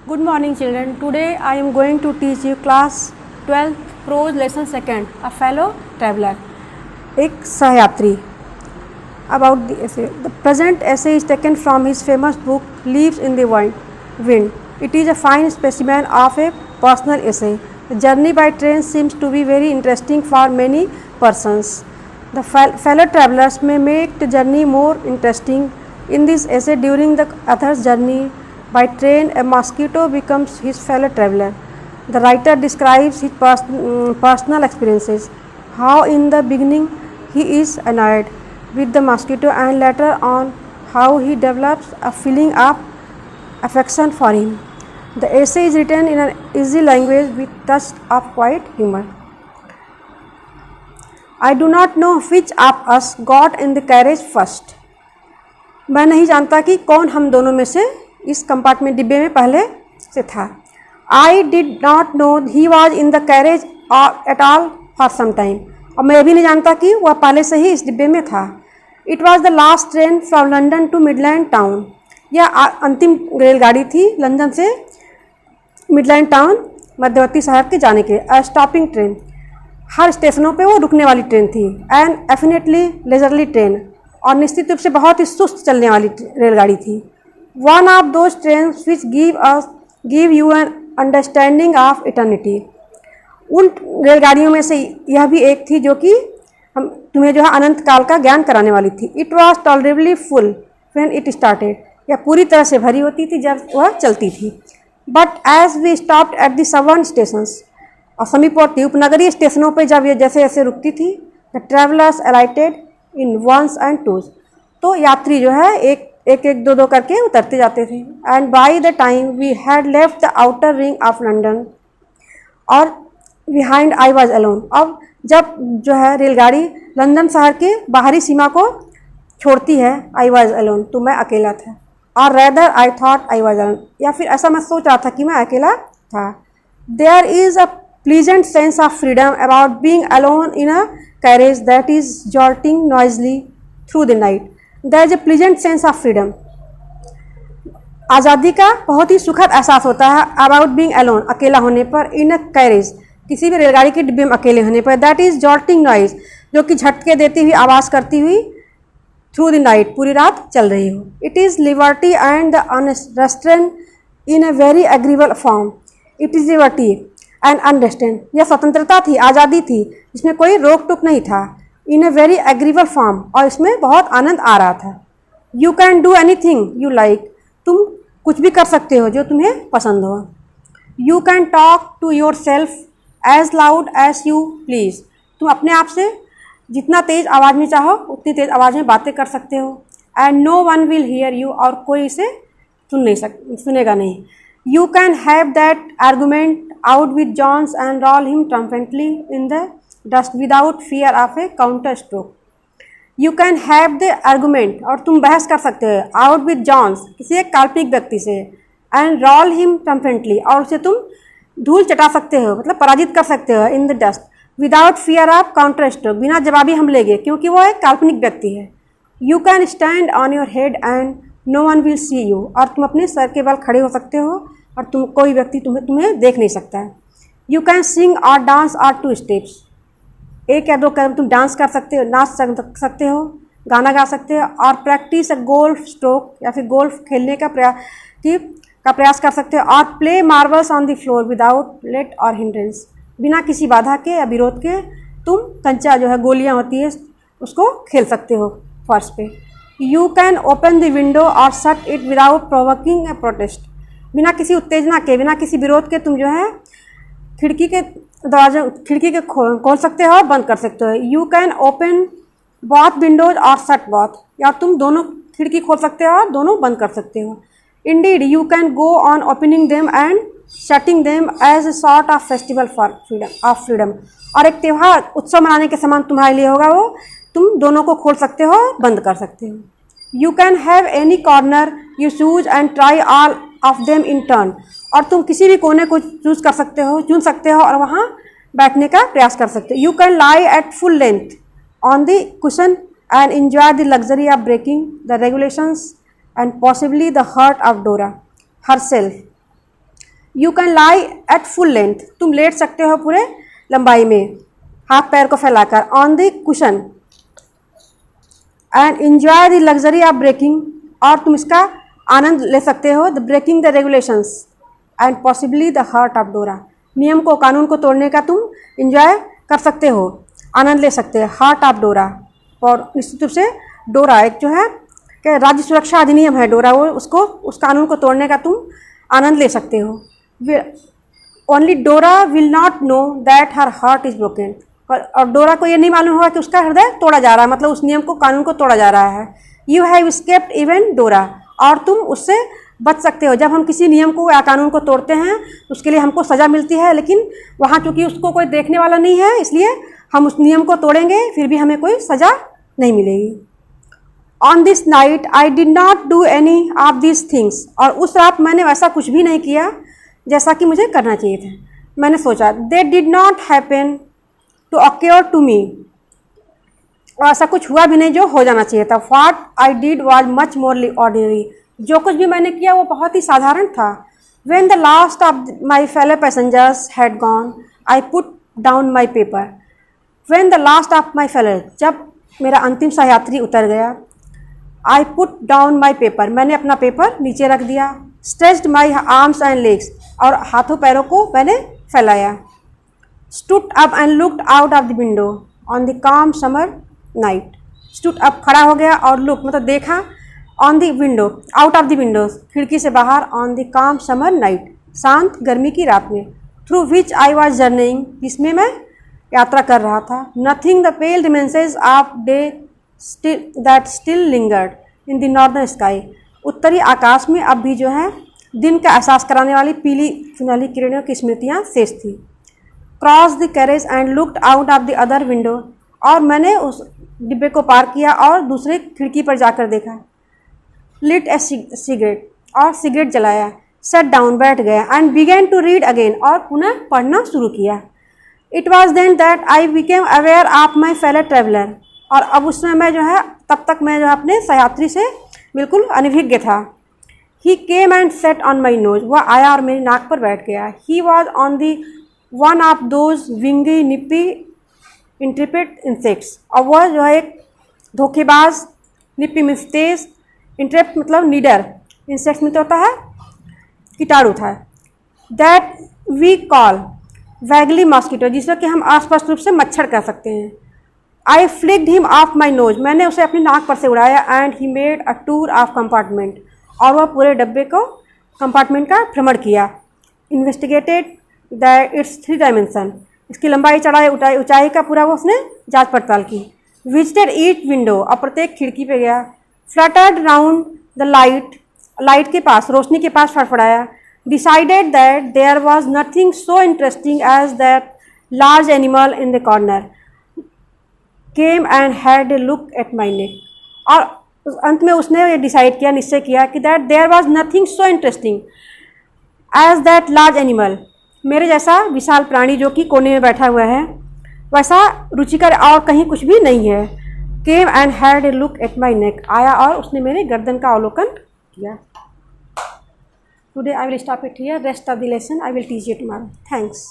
Good morning children. Today I am going to teach you class 12th prose lesson 2nd, a fellow traveler, एक सहयात्री. About the essay. The present essay is taken from his famous book Leaves in the Wind. It is a fine specimen of a personal essay. The journey by train seems to be very interesting for many persons. The fellow travelers may make the journey more interesting. In this essay, during the other's journey by train, a mosquito becomes his fellow traveler. The writer describes his personal experiences, how in the beginning he is annoyed with the mosquito and later on how he develops a feeling of affection for him. The essay is written in an easy language with touch of quiet humor. I do not know which of us got in the carriage first. मैं नहीं जानता कि कौन हम दोनों में से इस कंपार्टमेंट डिब्बे में पहले से था. I did not know he was in the carriage at all for some time. और मैं भी नहीं जानता कि वह पहले से ही इस डिब्बे में था. It was the last train from London to Midland Town. यह अंतिम रेलगाड़ी थी लंदन से मिडलैंड टाउन मध्यवर्ती शहर के जाने के. A stopping train. हर स्टेशनों पे वो रुकने वाली ट्रेन थी. An definitely leisurely train. और निश्चित रूप से बहुत ही सुस्त चलने वाली रेलगाड़ी थी. One of those trains which give you an understanding of eternity. उन रेलगाड़ियों में से यह भी एक थी जो कि तुम्हें जो है अनंत काल का ज्ञान कराने वाली थी. It was tolerably full when it started. यह पूरी तरह से भरी होती थी जब वह चलती थी. But as we stopped at the southern stations, और समीपवर्ती उपनगरीय स्टेशनों पर जब ये जैसे जैसे रुकती थी, the travelers alighted in ones and twos. तो यात्री जो है एक दो करके उतरते जाते थे. And by the time we had left the outer ring of London और बिहाइंड आई वॉज अलोन. अब जब जो है रेलगाड़ी लंदन शहर के बाहरी सीमा को छोड़ती है, आई वॉज अलोन, तो मैं अकेला था. और rather I thought I was alone, या फिर ऐसा मैं सोच रहा था कि मैं अकेला था. There is a pleasant sense of freedom about being alone in a carriage that is jolting noisily through the night. There is a pleasant sense of freedom. आज़ादी का बहुत ही सुखद एहसास होता है अबाउट बीइंग अलोन, अकेला होने पर, इन अ कैरेज, किसी भी रेलगाड़ी के डिब्बे में अकेले होने पर. दैट इज़ जॉल्टिंग नॉइज, जो कि झटके देती हुई आवाज़ करती हुई थ्रू द नाइट, पूरी रात चल रही हो. It is liberty and the unrestrained in a very agreeable form. It is liberty and unrestrained, यह स्वतंत्रता थी, आज़ादी थी, जिसमें कोई रोक टोक नहीं था. इन अ वेरी एग्रीबल फॉर्म, और इसमें बहुत आनंद आ रहा था. You can do any thing you like, तुम कुछ भी कर सकते हो जो तुम्हें पसंद हो. You can talk to yourself as loud as you please, तुम अपने आप से जितना तेज़ आवाज़ में चाहो उतनी तेज़ आवाज़ में बातें कर सकते हो. And no one will hear you, और कोई इसे सुनेगा नहीं. You can have that argument out with Jones and roll him triumphantly in the dust without fear of a counter stroke. You can have the argument, और तुम बहस कर सकते हो, आउट विद जॉन्स, किसी एक काल्पनिक व्यक्ति से, एंड रॉल हिम ट्रम्पेंटली, और उसे तुम धूल चटा सकते हो, मतलब पराजित कर सकते हो, इन the dust without fear of counter stroke, बिना जवाबी हमले के, क्योंकि वो एक काल्पनिक व्यक्ति है. You can stand on your head and no one will see you, और तुम अपने सर के बल खड़े हो सकते हो और कोई व्यक्ति तुम्हें देख नहीं सकता है. यू कैन सिंग और डांस और टू स्टेप्स, एक या दो कदम तुम डांस कर सकते हो, नाच सकते हो, गाना गा सकते हो. और प्रैक्टिस अ गोल्फ स्ट्रोक, या फिर गोल्फ खेलने का प्रयास कर सकते हो. और play marbles on the floor without let or hindrance, बिना किसी बाधा के या विरोध के तुम कंचा जो है गोलियां होती है उसको खेल सकते हो फर्श पे. You can open the window और shut it without provoking a protest, बिना किसी उत्तेजना के, बिना किसी विरोध के तुम जो है खिड़की के खोल सकते हो और बंद कर सकते हो. You can open both Windows और शट बोथ, या तुम दोनों खिड़की खोल सकते हो और दोनों बंद कर सकते हो. Indeed you can go on opening them and shutting them as a sort of festival for freedom, और एक त्यौहार, उत्सव मनाने के समान तुम्हारे लिए होगा वो, तुम दोनों को खोल सकते हो, बंद कर सकते हो. You can have any corner you choose and try all of them in turn, और तुम किसी भी कोने को चुन सकते हो और वहाँ बैठने का प्रयास कर सकते हो. You can lie at full length on the cushion and enjoy the luxury of breaking the regulations and possibly the heart of Dora herself. You can lie at full length, तुम लेट सकते हो पूरे लंबाई में, हाथ पैर को फैलाकर, on the cushion, and enjoy the luxury of breaking, और तुम इसका आनंद ले सकते हो, the breaking the regulations and possibly the heart of डोरा, नियम को, कानून को तोड़ने का तुम एंजॉय कर सकते हो, आनंद ले सकते हैं, हार्ट ऑफ डोरा। और निश्चित रूप से डोरा एक जो है कि राज्य सुरक्षा अधिनियम है डोरा, वो उसको, उस कानून को तोड़ने का तुम आनंद ले सकते हो। ओनली डोरा will not know that her heart is broken, और डोरा को ये नहीं मालूम होगा कि उसका हृदय तोड़ा जा रहा है, मतलब उस नियम को, कानून को तोड़ा जा रहा है। यू हैव स्केप्ड इवन डोरा, और तुम उससे बच सकते हो। जब हम किसी नियम को या कानून को तोड़ते हैं उसके लिए हमको सज़ा मिलती है, लेकिन वहाँ चूँकि उसको कोई देखने वाला नहीं है इसलिए हम उस नियम को तोड़ेंगे, फिर भी हमें कोई सज़ा नहीं मिलेगी। On this night I did not do any of this things, और उस रात मैंने वैसा कुछ भी नहीं किया जैसा कि मुझे करना चाहिए था। मैंने सोचा, they did not happen to occur to me, और ऐसा कुछ हुआ भी नहीं जो हो जाना चाहिए था। What I did was much more ordinary, जो कुछ भी मैंने किया वो बहुत ही साधारण था। When the last of my fellow passengers had gone I put down my paper, when the last of my fellow, जब मेरा अंतिम सहयात्री उतर गया, I put down my paper, मैंने अपना पेपर नीचे रख दिया। Stretched my arms and legs, और हाथों पैरों को मैंने फैलाया। Stood up and looked out of the window on the calm summer night, stood up खड़ा हो गया, और लुक मतलब देखा, on the window, out of the window खिड़की से बाहर, on the calm summer night, शांत गर्मी की रात में, through which I was journeying, जिसमें मैं यात्रा कर रहा था। Nothing the pale remnants of day that still lingered in the northern sky, उत्तरी आकाश में अब भी जो है दिन का एहसास कराने वाली पीली सुनहली किरणों की स्मृतियाँ शेष थी। Cross the carriage and looked out of the other window, और मैंने उस डिब्बे को पार किया और दूसरे खिड़की पर जाकर देखा। लिट ए सिगरेट, और सिगरेट जलाया। सेट डाउन, बैठ गया। And began to read again, और पुनः पढ़ना शुरू किया। It was then that I became aware of my fellow traveller, और अब उसमें मैं जो है, तब तक मैं जो है अपने सहयात्री से बिल्कुल अनभिज्ञ था। He came and sat on my nose, वह आया और मेरी नाक पर बैठ गया। He was on the one of those wingy nippy intrepid insects, और वह जो है एक धोखेबाज, निप्पी मीन्स तेज, इंट्रेप्ट मतलब नीडर, इंसेक्ट्स में तो होता है कीटाणु था। दैट वी कॉल वैगली मॉस्किटो, जिसमें कि हम अस्पष्ट रूप से मच्छर कह सकते हैं। I flicked him off my nose, मैंने उसे अपनी नाक पर से उड़ाया। And he made a tour of compartment, और वह पूरे डब्बे को, कंपार्टमेंट का भ्रमण किया। इन्वेस्टिगेटेड द इट्स 3 डायमेंशन, इसकी लंबाई चढ़ाई ऊंचाई का पूरा वो उसने जांच पड़ताल की। विजिटेड ईच विंडो, और प्रत्येक खिड़की पे गया। Fluttered round the light, light के पास, रोशनी के पास फड़फड़ाया। Decided that there was nothing so interesting as that large animal in the corner, came and had a look at my neck, और अंत में उसने ये डिसाइड किया, निश्चय किया कि that there was nothing so interesting as that large animal, मेरे जैसा विशाल प्राणी जो कि कोने में बैठा हुआ है, वैसा रुचिकर और कहीं कुछ भी नहीं है। Came and had a look at my neck, आया और उसने मेरे गर्दन का अवलोकन किया। Today I will stop it here, rest of the lesson I will teach you tomorrow. Thanks.